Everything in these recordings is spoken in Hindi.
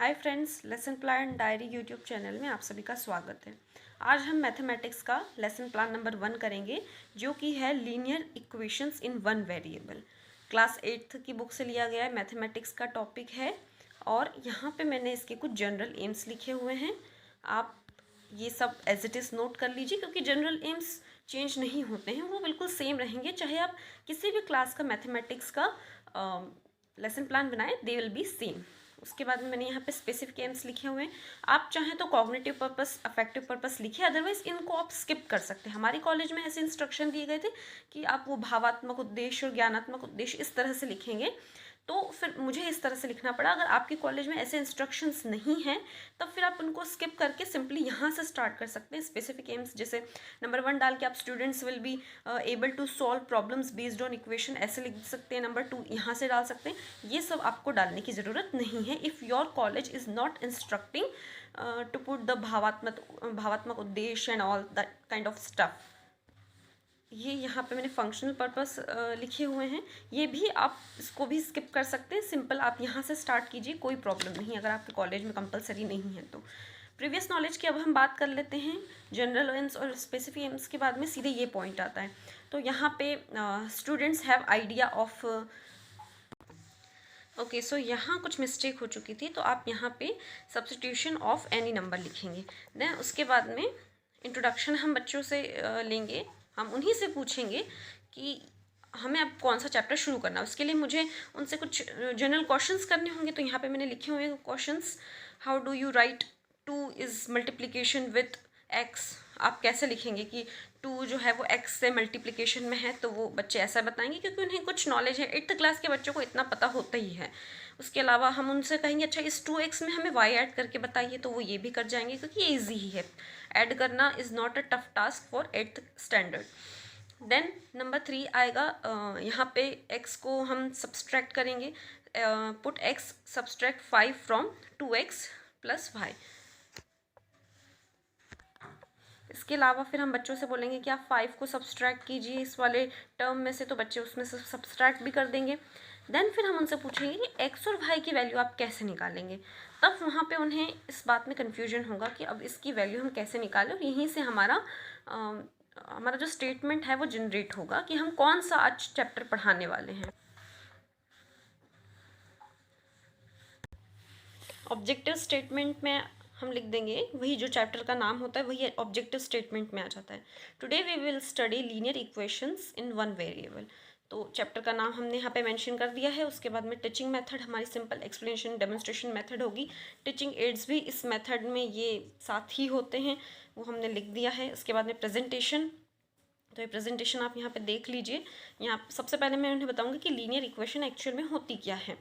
Hi friends, lesson plan diary YouTube channel में आप सभी का स्वागत है। आज हम मैथमेटिक्स का लेसन प्लान नंबर 1 करेंगे, जो कि है linear equations in one variable. Class 8th की बुक से लिया गया है, मैथमेटिक्स का टॉपिक है। और यहाँ पे मैंने इसके कुछ जनरल एम्स लिखे हुए हैं। आप ये सब एज इट इज़ नोट कर लीजिए, क्योंकि जनरल एम्स चेंज नहीं होते हैं, वो बिल्कुल सेम रहेंगे। चाहे आप किसी भी क्लास का मैथमेटिक्स का लेसन प्लान बनाएं, दे विल बी सेम। उसके बाद में मैंने यहाँ पे स्पेसिफिक एम्स लिखे हुए हैं। आप चाहें तो कॉग्निटिव पर्पस, अफेक्टिव पर्पस लिखिए, अदरवाइज इनको आप स्किप कर सकते हैं। हमारे कॉलेज में ऐसे इंस्ट्रक्शन दिए गए थे कि आप वो भावात्मक उद्देश्य और ज्ञानात्मक उद्देश्य इस तरह से लिखेंगे, तो फिर मुझे इस तरह से लिखना पड़ा। अगर आपके कॉलेज में ऐसे इंस्ट्रक्शंस नहीं हैं, तब फिर आप उनको स्किप करके सिंपली यहाँ से स्टार्ट कर सकते हैं। स्पेसिफिक एम्स जैसे नंबर 1 डाल के आप students will be able to solve problems based on equation ऐसे लिख सकते हैं। नंबर 2 यहाँ से डाल सकते हैं। ये सब आपको डालने की ज़रूरत नहीं है if your college is not instructing to put the भावात्मक उद्देश्य and all that kind of stuff. ये यहाँ पे मैंने फंक्शनल पर्पस लिखे हुए हैं। ये भी आप इसको भी स्किप कर सकते हैं। सिंपल आप यहाँ से स्टार्ट कीजिए, कोई प्रॉब्लम नहीं, अगर आपके कॉलेज में कंपलसरी नहीं है तो। प्रीवियस नॉलेज की अब हम बात कर लेते हैं। जनरल एम्स और स्पेसिफिक एम्स के बाद में सीधे ये पॉइंट आता है। तो यहाँ पे students have idea of okay, so यहाँ कुछ मिस्टेक हो चुकी थी, तो आप यहाँ पे सब्स्टिट्यूशन ऑफ एनी नंबर लिखेंगे। देन उसके बाद में इंट्रोडक्शन हम बच्चों से लेंगे। हम उन्हीं से पूछेंगे कि हमें अब कौन सा चैप्टर शुरू करना है। उसके लिए मुझे उनसे कुछ जनरल क्वेश्चंस करने होंगे। तो यहाँ पे मैंने लिखे हुए हैं questions. How do you right 2 is multiplication with x। आप कैसे लिखेंगे कि 2 जो है वो x से मल्टीप्लिकेशन में है, तो वो बच्चे ऐसा बताएंगे, क्योंकि उन्हें कुछ नॉलेज है। 8th क्लास के बच्चों को इतना पता होता ही है। उसके अलावा हम उनसे कहेंगे अच्छा इस 2x में हमें y ऐड करके बताइए, तो वो ये भी कर जाएंगे, क्योंकि ये ईजी ही है। ऐड करना is not a tough task for 8th standard. Then number 3 आएगा, यहाँ पे x को हम सब्सट्रैक्ट करेंगे। Put x subtract 5 from 2x plus y। इसके अलावा फिर हम बच्चों से बोलेंगे कि आप 5 को सब्सट्रैक्ट कीजिए इस वाले टर्म में से, तो बच्चे उसमें से सब्सट्रैक्ट भी कर देंगे। देन फिर हम उनसे पूछेंगे कि x और y की वैल्यू आप कैसे निकालेंगे। तब वहाँ पे उन्हें इस बात में कन्फ्यूजन होगा कि अब इसकी वैल्यू हम कैसे निकालें, और यहीं से हमारा जो स्टेटमेंट है वो जनरेट होगा कि हम कौन सा आज चैप्टर पढ़ाने वाले हैं। ऑब्जेक्टिव स्टेटमेंट में हम लिख देंगे, वही जो चैप्टर का नाम होता है वही ऑब्जेक्टिव स्टेटमेंट में आ जाता है। Today we will study linear equations in one variable. तो चैप्टर का नाम हमने यहाँ पे मेंशन कर दिया है। उसके बाद में टीचिंग मेथड हमारी सिंपल एक्सप्लेनेशन डेमोन्स्ट्रेशन मेथड होगी। टीचिंग एड्स भी इस मेथड में ये साथ ही होते हैं, वो हमने लिख दिया है। उसके बाद में प्रेजेंटेशन, तो ये प्रेजेंटेशन आप यहाँ पे देख लीजिए। यहाँ सबसे पहले मैं उन्हें बताऊँगी कि लीनियर इक्वेशन एक्चुअल में होती क्या है,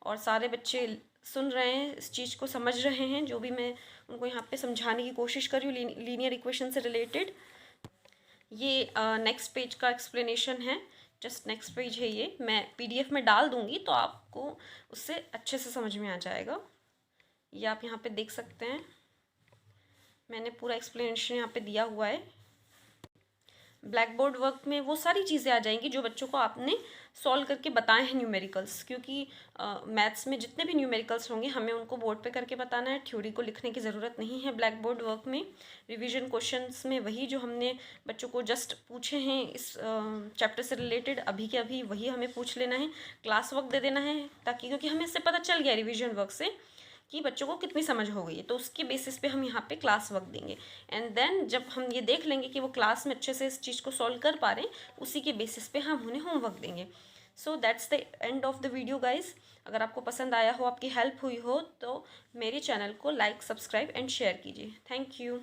और सारे बच्चे सुन रहे हैं, इस चीज़ को समझ रहे हैं जो भी मैं उनको यहाँ पे समझाने की कोशिश कर रही हूँ लीनियर इक्वेशन से रिलेटेड। ये नेक्स्ट पेज का एक्सप्लेनेशन है, जस्ट नेक्स्ट पेज है। ये मैं PDF में डाल दूँगी, तो आपको उससे अच्छे से समझ में आ जाएगा। ये आप यहाँ पे देख सकते हैं, मैंने पूरा एक्सप्लेनेशन यहाँ पे दिया हुआ है। ब्लैक बोर्ड वर्क में वो सारी चीज़ें आ जाएंगी जो बच्चों को आपने सॉल्व करके बताए हैं न्यूमेरिकल्स, क्योंकि मैथ्स में जितने भी न्यूमेरिकल्स होंगे हमें उनको बोर्ड पे करके बताना है। थ्योरी को लिखने की ज़रूरत नहीं है ब्लैक बोर्ड वर्क में। रिवीजन क्वेश्चंस में वही जो हमने बच्चों को जस्ट पूछे हैं इस चैप्टर से रिलेटेड, अभी के अभी वही हमें पूछ लेना है। क्लास वर्क दे देना है, ताकि क्योंकि हमें इससे पता चल गया रिविजन वर्क से कि बच्चों को कितनी समझ हो गई है, तो उसके बेसिस पे हम यहाँ पे क्लास वर्क देंगे। एंड देन जब हम ये देख लेंगे कि वो क्लास में अच्छे से इस चीज़ को सॉल्व कर पा रहे हैं, उसी के बेसिस पे हम उन्हें होमवर्क देंगे। So that's the end of the video guys. अगर आपको पसंद आया हो, आपकी हेल्प हुई हो, तो मेरे चैनल को लाइक, सब्सक्राइब एंड शेयर कीजिए। Thank you.